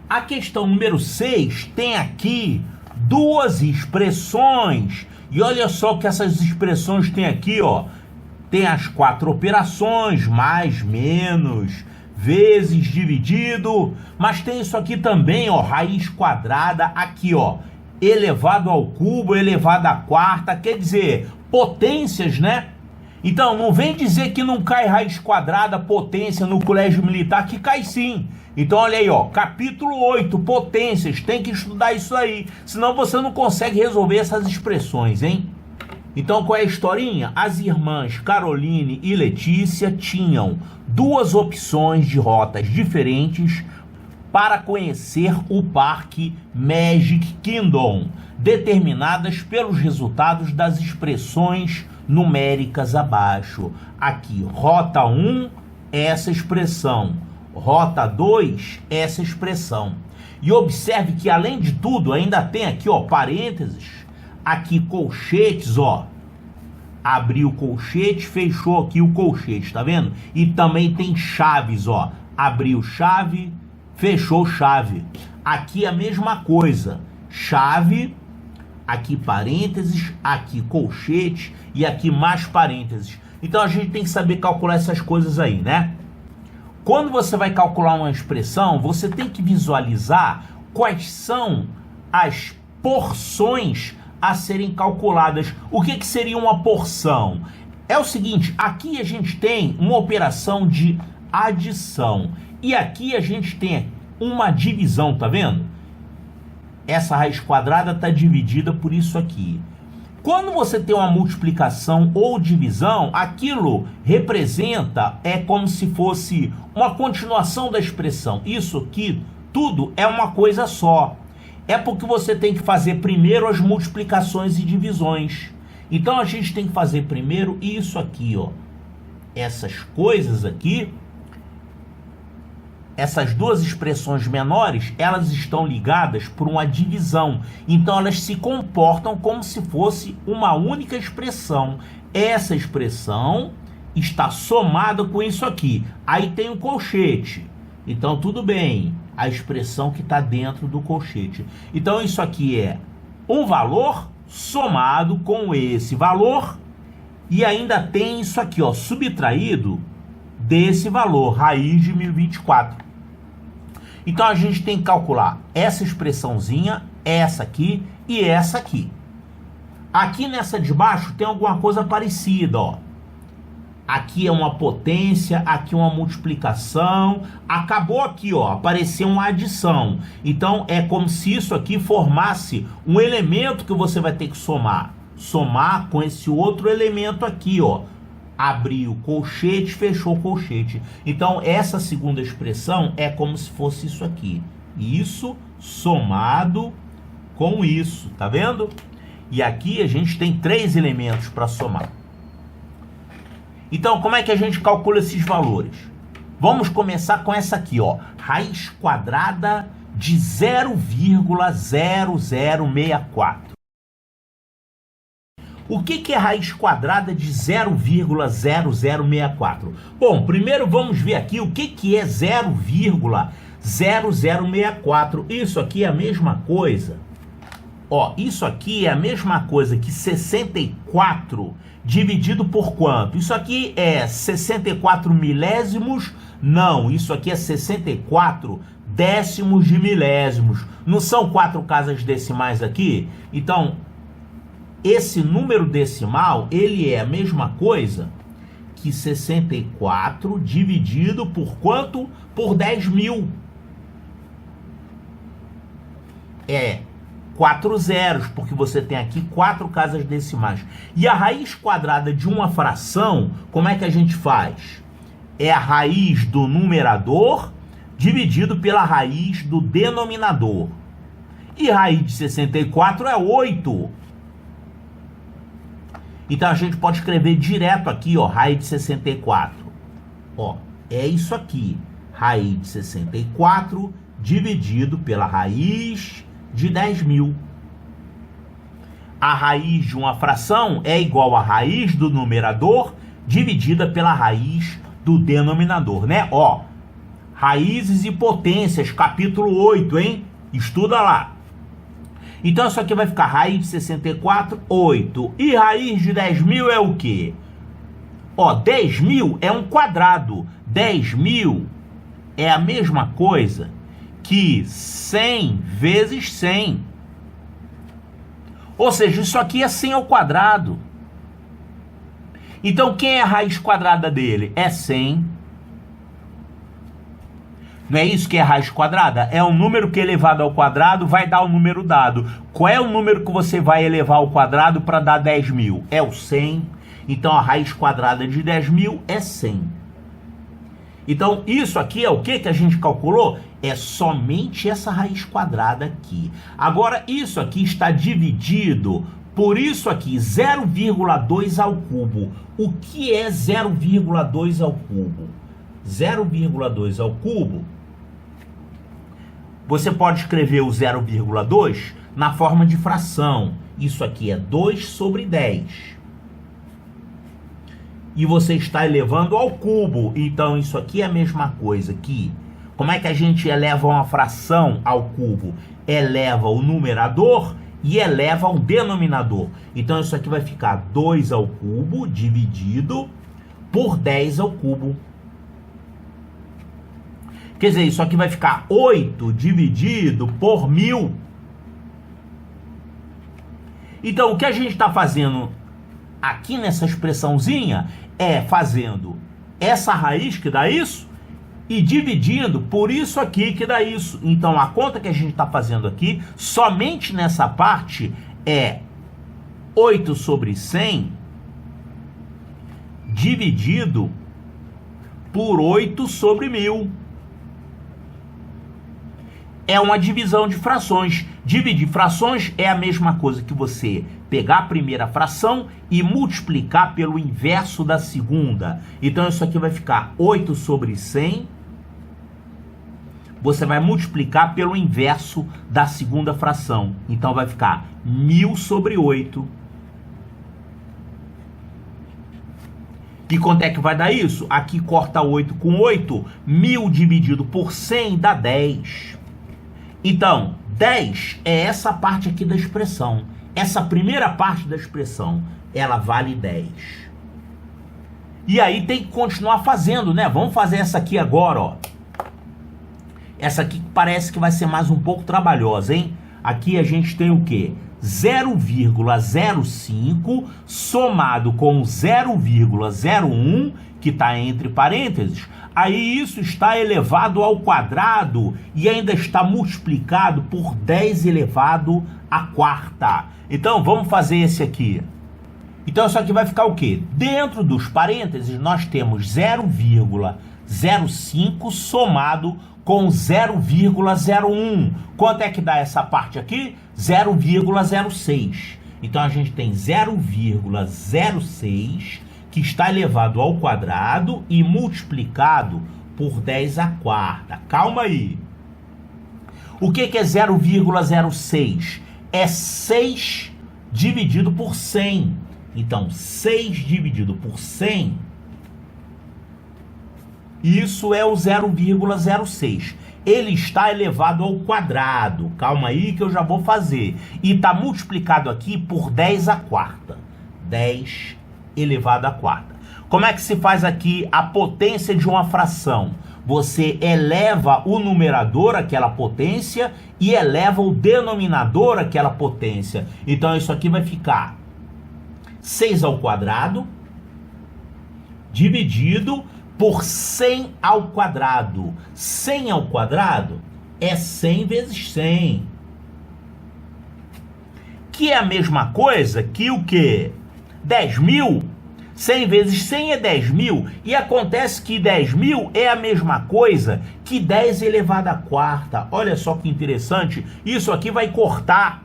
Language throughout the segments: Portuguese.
A questão número 6 tem aqui duas expressões. E olha só que essas expressões tem aqui, ó. Tem as 4 operações, mais, menos, vezes, dividido. Mas tem isso aqui também, ó, raiz quadrada, aqui, ó. Elevado ao cubo, elevado à quarta, quer dizer, potências, né? Então, não vem dizer que não cai raiz quadrada, potência no colégio militar, que cai sim. Então, olha aí, ó, capítulo 8, potências, tem que estudar isso aí, senão você não consegue resolver essas expressões, hein? Então, qual é a historinha? As irmãs Caroline e Letícia tinham duas opções de rotas diferentes para conhecer o Parque Magic Kingdom, determinadas pelos resultados das expressões numéricas abaixo. Aqui, rota 1, essa expressão. Rota 2, essa expressão. E observe que, além de tudo, ainda tem aqui, ó, parênteses, aqui colchetes, ó. Abriu o colchete, fechou aqui o colchete, tá vendo? E também tem chaves, ó. Abriu chave, fechou chave. Aqui a mesma coisa. Chave, aqui parênteses, aqui colchete e aqui mais parênteses. Então a gente tem que saber calcular essas coisas aí, né? Quando você vai calcular uma expressão, você tem que visualizar quais são as porções a serem calculadas. O que seria uma porção? É o seguinte, aqui a gente tem uma operação de adição e aqui a gente tem uma divisão, tá vendo? Essa raiz quadrada está dividida por isso aqui. Quando você tem uma multiplicação ou divisão, aquilo representa, é como se fosse uma continuação da expressão. Isso aqui, tudo é uma coisa só. É porque você tem que fazer primeiro as multiplicações e divisões. Então a gente tem que fazer primeiro isso aqui, ó. Essas coisas aqui, essas duas expressões menores, elas estão ligadas por uma divisão. Então elas se comportam como se fosse uma única expressão. Essa expressão está somada com isso aqui. Aí tem o colchete. Então tudo bem, a expressão que está dentro do colchete. Então isso aqui é um valor somado com esse valor. E ainda tem isso aqui, ó, subtraído desse valor, raiz de 1024. Então a gente tem que calcular essa expressãozinha, essa aqui e essa aqui. Aqui nessa de baixo tem alguma coisa parecida, ó. Aqui é uma potência, aqui uma multiplicação. Acabou aqui, ó, apareceu uma adição. Então é como se isso aqui formasse um elemento que você vai ter que somar. Somar com esse outro elemento aqui, ó. Abriu colchete, fechou colchete. Então, essa segunda expressão é como se fosse isso aqui. Isso somado com isso, tá vendo? E aqui a gente tem 3 elementos para somar. Então, como é que a gente calcula esses valores? Vamos começar com essa aqui, ó. Raiz quadrada de 0,0064. O que é raiz quadrada de 0,0064? Bom, primeiro vamos ver aqui o que é 0,0064. Isso aqui é a mesma coisa. Ó, isso aqui é a mesma coisa que 64 dividido por quanto? Isso aqui é 64 milésimos? Não, isso aqui é 64 décimos de milésimos. Não são 4 casas decimais aqui? Então, esse número decimal, ele é a mesma coisa que 64 dividido por quanto? Por 10.000. É 4 zeros, porque você tem aqui 4 casas decimais. E a raiz quadrada de uma fração, como é que a gente faz? É a raiz do numerador dividido pela raiz do denominador. E raiz de 64 é 8. Então a gente pode escrever direto aqui, ó, raiz de 64. Ó, é isso aqui. Raiz de 64 dividido pela raiz de 10.000. A raiz de uma fração é igual à raiz do numerador dividida pela raiz do denominador, né? Ó, Raízes e potências, capítulo 8, hein? Estuda lá. Então isso aqui vai ficar raiz de 64, 8. E raiz de 10.000 é o quê? Ó, 10.000 é um quadrado. 10.000 é a mesma coisa que 100 vezes 100. Ou seja, isso aqui é 100 ao quadrado. Então, quem é a raiz quadrada dele? É 100. Não é isso que é raiz quadrada? É um número que elevado ao quadrado vai dar o número dado. Qual é o número que você vai elevar ao quadrado para dar 10.000? É o 100. Então, a raiz quadrada de 10.000 é 100. Então, isso aqui é o que a gente calculou? É somente essa raiz quadrada aqui. Agora, isso aqui está dividido por isso aqui, 0,2 ao cubo. O que é 0,2 ao cubo? 0,2 ao cubo, você pode escrever o 0,2 na forma de fração. Isso aqui é 2 sobre 10. E você está elevando ao cubo. Então, isso aqui é a mesma coisa que... Como é que a gente eleva uma fração ao cubo? Eleva o numerador e eleva o denominador. Então, isso aqui vai ficar 2 ao cubo dividido por 10 ao cubo. Quer dizer, isso aqui vai ficar 8 dividido por 1000. Então, o que a gente está fazendo aqui nessa expressãozinha é fazendo essa raiz que dá isso e dividindo por isso aqui que dá isso. Então, a conta que a gente está fazendo aqui, somente nessa parte, é 8 sobre 100 dividido por 8 sobre 1000. É uma divisão de frações. Dividir frações é a mesma coisa que você pegar a primeira fração e multiplicar pelo inverso da segunda. Então, isso aqui vai ficar 8 sobre 100. Você vai multiplicar pelo inverso da segunda fração. Então, vai ficar 1000 sobre 8. E quanto é que vai dar isso? Aqui corta 8 com 8. 1000 dividido por 100 dá 10. Então, 10 é essa parte aqui da expressão. Essa primeira parte da expressão, ela vale 10. E aí tem que continuar fazendo, né? Vamos fazer essa aqui agora, ó. Essa aqui parece que vai ser mais um pouco trabalhosa, hein? Aqui a gente tem o quê? 0,05 somado com 0,01, que está entre parênteses. Aí isso está elevado ao quadrado e ainda está multiplicado por 10 elevado à quarta. Então, vamos fazer esse aqui. Então, isso aqui vai ficar o quê? Dentro dos parênteses, nós temos 0,05 somado com 0,01. Quanto é que dá essa parte aqui? 0,06. Então, a gente tem 0,06... que está elevado ao quadrado e multiplicado por 10 à quarta. Calma aí. O que é 0,06? É 6 dividido por 100. Então, 6 dividido por 100, isso é o 0,06. Ele está elevado ao quadrado. Calma aí que eu já vou fazer. E está multiplicado aqui por 10 à quarta. 10 elevado à quarta. Como é que se faz aqui a potência de uma fração? Você eleva o numerador, aquela potência, e eleva o denominador, aquela potência. Então, isso aqui vai ficar 6 ao quadrado dividido por 100 ao quadrado. 100 ao quadrado é 100 vezes 100. Que é a mesma coisa que o quê? 10.000, 100 vezes 100 é 10.000, e acontece que 10.000 é a mesma coisa que 10 elevado à quarta. Olha só que interessante, isso aqui vai cortar.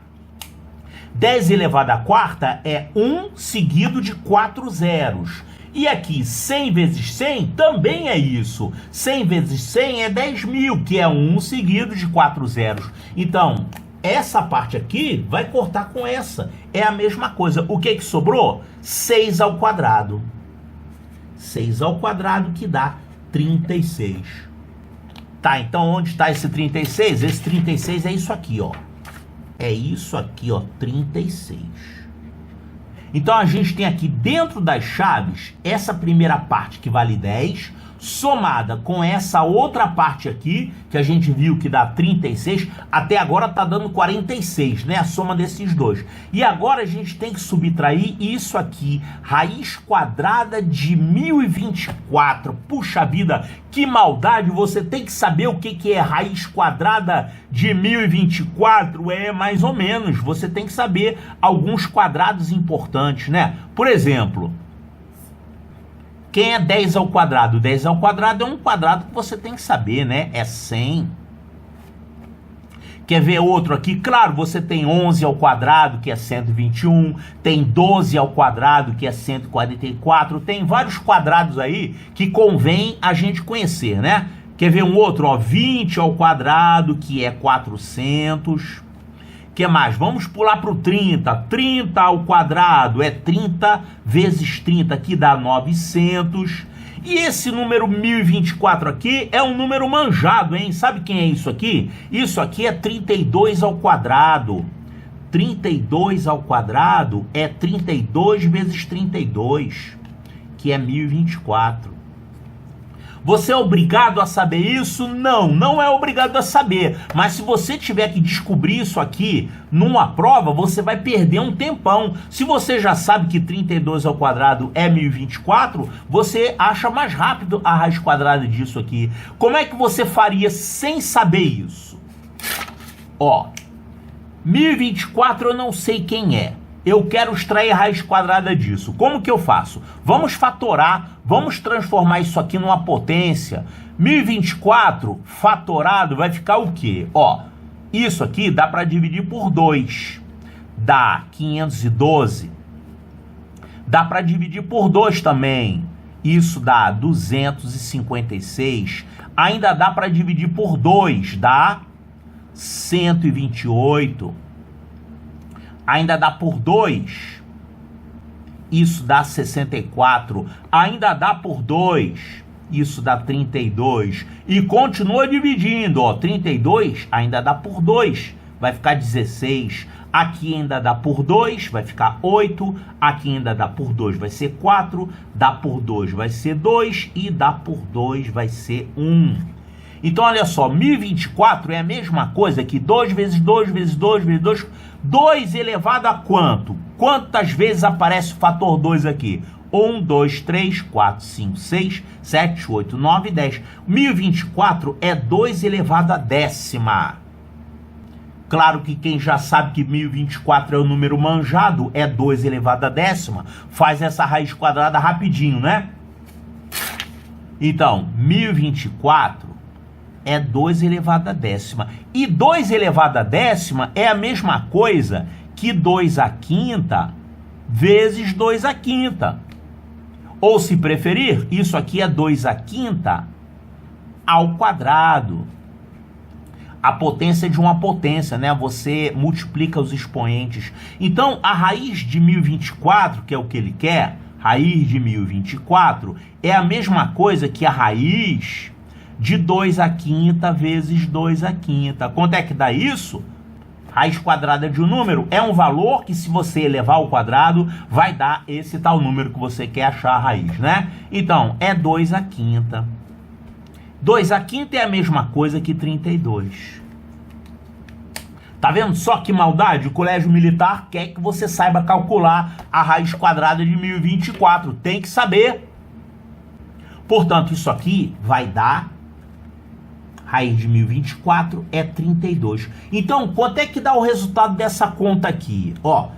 10 elevado à quarta é 1 seguido de 4 zeros. E aqui 100 vezes 100 também é isso. 100 vezes 100 é 10.000, que é 1 seguido de 4 zeros. Então, essa parte aqui vai cortar com essa. É a mesma coisa. O que sobrou? 6 ao quadrado. 6 ao quadrado que dá 36. Tá, então onde está esse 36? Esse 36 é isso aqui, ó. É isso aqui, ó, 36. Então a gente tem aqui dentro das chaves essa primeira parte que vale 10, somada com essa outra parte aqui, que a gente viu que dá 36, até agora tá dando 46, né? A soma desses dois. E agora a gente tem que subtrair isso aqui, raiz quadrada de 1024. Puxa vida, que maldade! Você tem que saber o que é raiz quadrada de 1024, é mais ou menos. Você tem que saber alguns quadrados importantes, né? Por exemplo, quem é 10 ao quadrado? 10 ao quadrado é um quadrado que você tem que saber, né? É 100. Quer ver outro aqui? Claro, você tem 11 ao quadrado, que é 121. Tem 12 ao quadrado, que é 144. Tem vários quadrados aí que convém a gente conhecer, né? Quer ver um outro? Ó, 20 ao quadrado, que é 400. Que mais? Vamos pular para o 30. 30 ao quadrado é 30 vezes 30, que dá 900. E esse número 1024 aqui é um número manjado, hein? Sabe quem é isso aqui? Isso aqui é 32 ao quadrado. 32 ao quadrado é 32 vezes 32, que é 1024. Você é obrigado a saber isso? Não, não é obrigado a saber. Mas se você tiver que descobrir isso aqui numa prova, você vai perder um tempão. Se você já sabe que 32 ao quadrado é 1024, você acha mais rápido a raiz quadrada disso aqui. Como é que você faria sem saber isso? Ó, 1024 eu não sei quem é. Eu quero extrair a raiz quadrada disso. Como que eu faço? Vamos fatorar, vamos transformar isso aqui numa potência. 1024 fatorado vai ficar o quê? Ó, isso aqui dá para dividir por 2. Dá 512. Dá para dividir por 2 também. Isso dá 256. Ainda dá para dividir por 2. Dá 128. Ainda dá por 2, isso dá 64. Ainda dá por 2, isso dá 32. E continua dividindo, ó, 32 ainda dá por 2, vai ficar 16. Aqui ainda dá por 2, vai ficar 8. Aqui ainda dá por 2, vai ser 4. Dá por 2, vai ser 2. E dá por 2, vai ser 1. Então, olha só, 1024 é a mesma coisa que 2 vezes 2 vezes 2 vezes 2. 2 elevado a quanto? Quantas vezes aparece o fator 2 aqui? 1, 2, 3, 4, 5, 6, 7, 8, 9, 10. 1024 é 2 elevado a décima. Claro que quem já sabe que 1024 é o número manjado, é 2 elevado a décima, faz essa raiz quadrada rapidinho, né? Então, 1024 é 2 elevado a décima. E 2 elevado a décima é a mesma coisa que 2 à quinta vezes 2 à quinta. Ou, se preferir, isso aqui é 2 à quinta ao quadrado. A potência de uma potência, né? Você multiplica os expoentes. Então, a raiz de 1024, que é o que ele quer, raiz de 1024, é a mesma coisa que a raiz de 2 à quinta vezes 2 à quinta. Quanto é que dá isso? Raiz quadrada de um número é um valor que, se você elevar ao quadrado, vai dar esse tal número que você quer achar a raiz, né? Então, é 2 à quinta. 2 à quinta é a mesma coisa que 32. Tá vendo só que maldade? O Colégio Militar quer que você saiba calcular a raiz quadrada de 1024. Tem que saber. Portanto, isso aqui vai dar... Raiz de 1024 é 32. Então, quanto é que dá o resultado dessa conta aqui? Ó,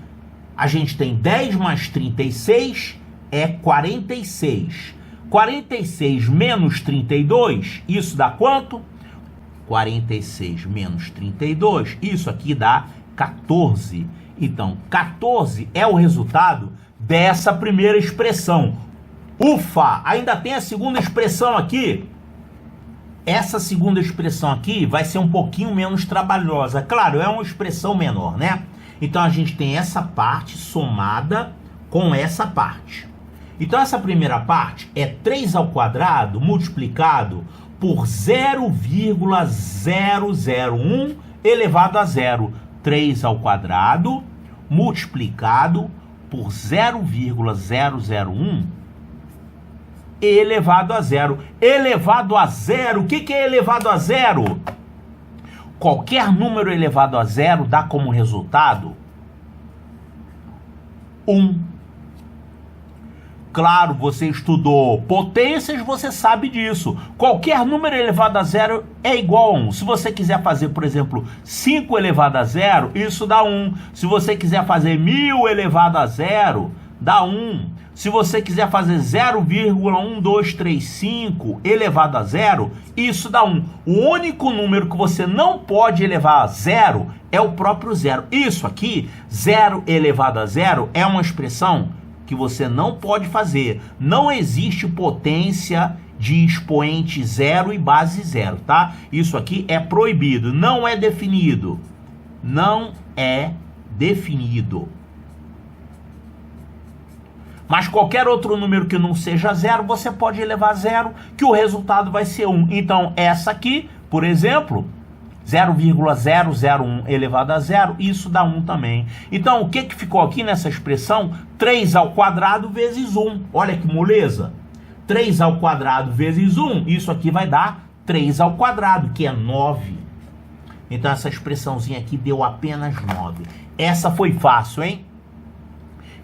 a gente tem 10 mais 36 é 46. 46 menos 32, isso dá quanto? 46 menos 32, isso aqui dá 14. Então, 14 é o resultado dessa primeira expressão. Ufa, ainda tem a segunda expressão aqui. Essa segunda expressão aqui vai ser um pouquinho menos trabalhosa. Claro, é uma expressão menor, né? Então, a gente tem essa parte somada com essa parte. Então, essa primeira parte é 3 ao quadrado multiplicado por 0,001 elevado a zero. 3 ao quadrado multiplicado por 0,001 elevado a zero. Elevado a zero, o que é elevado a zero? Qualquer número elevado a zero dá como resultado 1. Claro, você estudou potências, você sabe disso. Qualquer número elevado a zero é igual a 1. Se você quiser fazer, por exemplo, 5 elevado a zero, isso dá 1. Se você quiser fazer 1000 elevado a zero, dá 1. Se você quiser fazer 0,1235 elevado a zero, isso dá 1. O único número que você não pode elevar a zero é o próprio zero. Isso aqui, 0 elevado a zero, é uma expressão que você não pode fazer. Não existe potência de expoente zero e base zero, tá? Isso aqui é proibido, não é definido. Não é definido. Mas qualquer outro número que não seja zero, você pode elevar a zero, que o resultado vai ser 1. Então, essa aqui, por exemplo, 0,001 elevado a zero, isso dá 1 também. Então, o que ficou aqui nessa expressão? 3 ao quadrado vezes 1. Olha que moleza. 3 ao quadrado vezes 1, isso aqui vai dar 3 ao quadrado, que é 9. Então, essa expressãozinha aqui deu apenas 9. Essa foi fácil, hein?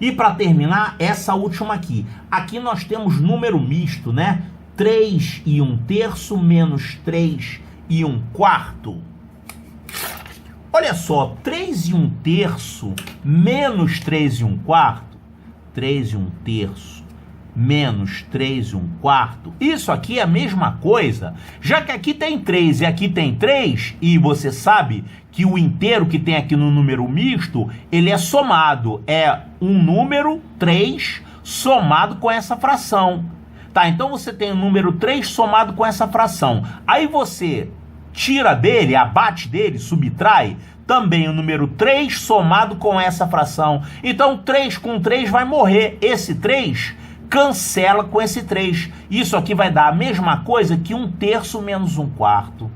E para terminar, essa última aqui. Aqui nós temos número misto, né? 3 e 1/3 menos 3 e 1/4. Olha só, 3 e 1/3 menos 3 e 1/4. 3 e 1/3 menos 3 e 1/4. Isso aqui é a mesma coisa. Já que aqui tem 3 e aqui tem 3, e você sabe que o inteiro que tem aqui no número misto, ele é somado. É um número 3 somado com essa fração. Tá, então você tem o número 3 somado com essa fração. Aí você tira dele, abate dele, subtrai também o número 3 somado com essa fração. Então 3 com 3 vai morrer. Esse 3 cancela com esse 3. Isso aqui vai dar a mesma coisa que 1/3 menos 1/4.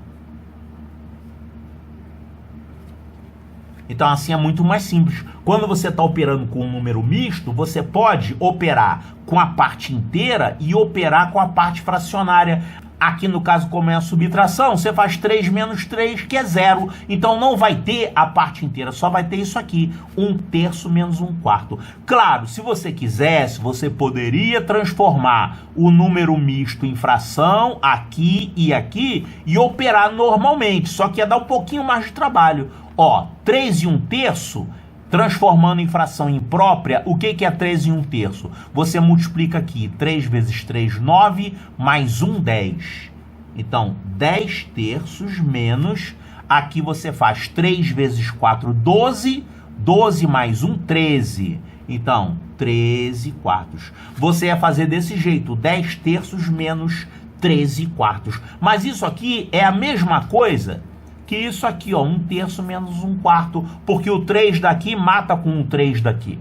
Então assim é muito mais simples. Quando você está operando com um número misto, você pode operar com a parte inteira e operar com a parte fracionária. Aqui no caso, como é a subtração, você faz 3 menos 3, que é 0. Então não vai ter a parte inteira, só vai ter isso aqui, 1/3 menos 1/4. Claro, se você quisesse, você poderia transformar o número misto em fração aqui e operar normalmente, só que ia dar um pouquinho mais de trabalho. Ó, 3 e 1/3, transformando em fração imprópria, o que é 3 e 1/3? Você multiplica aqui, 3 vezes 3, 9, mais 1, 10. Então, 10/3 menos, aqui você faz 3 vezes 4, 12, 12 mais 1, 13. Então, 13/4. Você ia fazer desse jeito, 10/3 menos 13/4. Mas isso aqui é a mesma coisa que isso aqui, ó, 1/3 menos 1/4, porque o 3 daqui mata com o 3 daqui.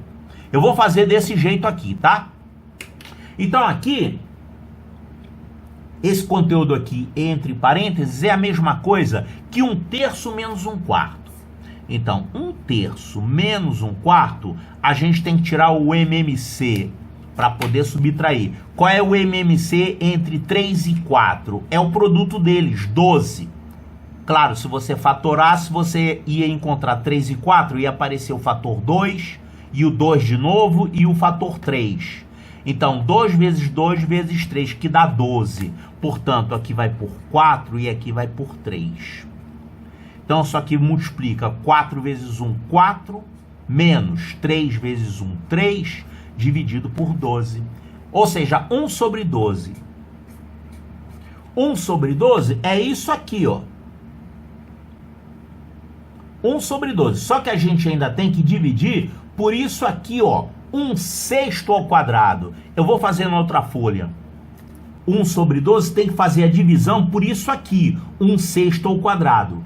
Eu vou fazer desse jeito aqui, tá? Então aqui, esse conteúdo aqui, entre parênteses, é a mesma coisa que 1/3 menos 1/4. Então, 1/3 menos 1/4, a gente tem que tirar o MMC para poder subtrair. Qual é o MMC entre 3 e 4? É o produto deles, 12. Claro, se você fatorasse, você ia encontrar 3 e 4, ia aparecer o fator 2, e o 2 de novo, e o fator 3. Então, 2 vezes 2 vezes 3, que dá 12. Portanto, aqui vai por 4 e aqui vai por 3. Então, isso aqui multiplica 4 vezes 1, 4, menos 3 vezes 1, 3, dividido por 12. Ou seja, 1 sobre 12. 1 sobre 12 é isso aqui, ó. 1 sobre 12. Só que a gente ainda tem que dividir por isso aqui, ó. 1/6 ao quadrado. Eu vou fazer na outra folha. 1 sobre 12 tem que fazer a divisão por isso aqui. 1/6 ao quadrado.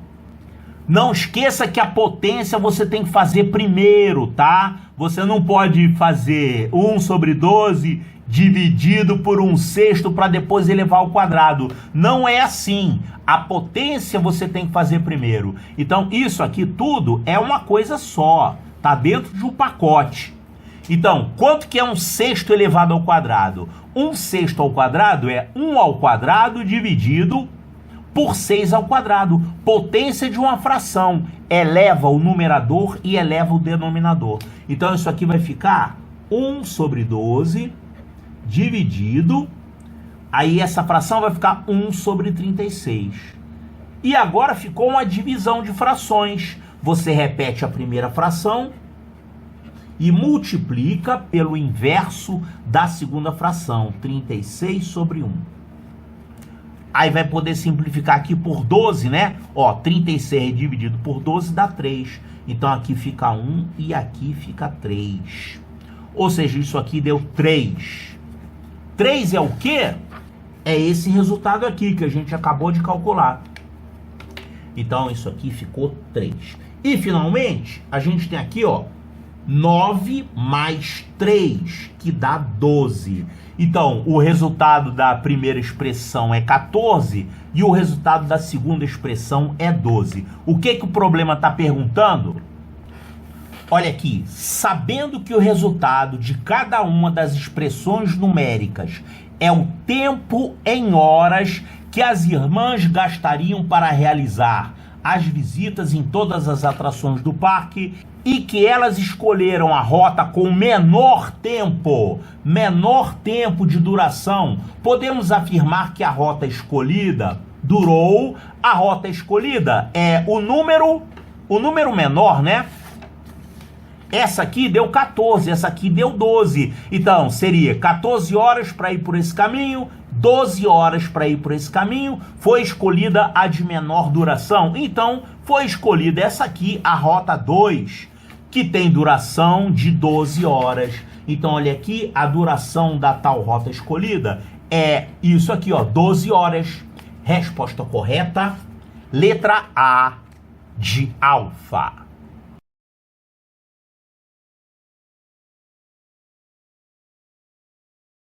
Não esqueça que a potência você tem que fazer primeiro, tá? Você não pode fazer 1 sobre 12 dividido por 1/6 para depois elevar ao quadrado. Não é assim. A potência você tem que fazer primeiro. Então, isso aqui tudo é uma coisa só. Está dentro de um pacote. Então, quanto que é 1/6 elevado ao quadrado? 1/6 ao quadrado é 1 ao quadrado dividido por 6 ao quadrado. Potência de uma fração. Eleva o numerador e eleva o denominador. Então, isso aqui vai ficar 1 sobre 12 dividido. Aí, essa fração vai ficar 1 sobre 36. E agora ficou uma divisão de frações. Você repete a primeira fração e multiplica pelo inverso da segunda fração, 36 sobre 1. Aí vai poder simplificar aqui por 12, né? Ó, 36 dividido por 12 dá 3. Então aqui fica 1 e aqui fica 3. Ou seja, isso aqui deu 3. 3 é o quê? É esse resultado aqui que a gente acabou de calcular. Então isso aqui ficou 3. E finalmente, a gente tem aqui, ó, 9 mais 3, que dá 12. Então, o resultado da primeira expressão é 14 e o resultado da segunda expressão é 12. O que que o problema está perguntando? Olha aqui, sabendo que o resultado de cada uma das expressões numéricas é o tempo em horas que as irmãs gastariam para realizar as visitas em todas as atrações do parque e que elas escolheram a rota com menor tempo de duração, podemos afirmar que a rota escolhida durou. A rota escolhida é o número menor, né? Essa aqui deu 14, essa aqui deu 12. Então, seria 14 horas para ir por esse caminho, 12 horas para ir por esse caminho. Foi escolhida a de menor duração. Então, foi escolhida essa aqui, a rota 2, que tem duração de 12 horas. Então, olha aqui, a duração da tal rota escolhida é isso aqui, ó, 12 horas. Resposta correta, letra A de alfa.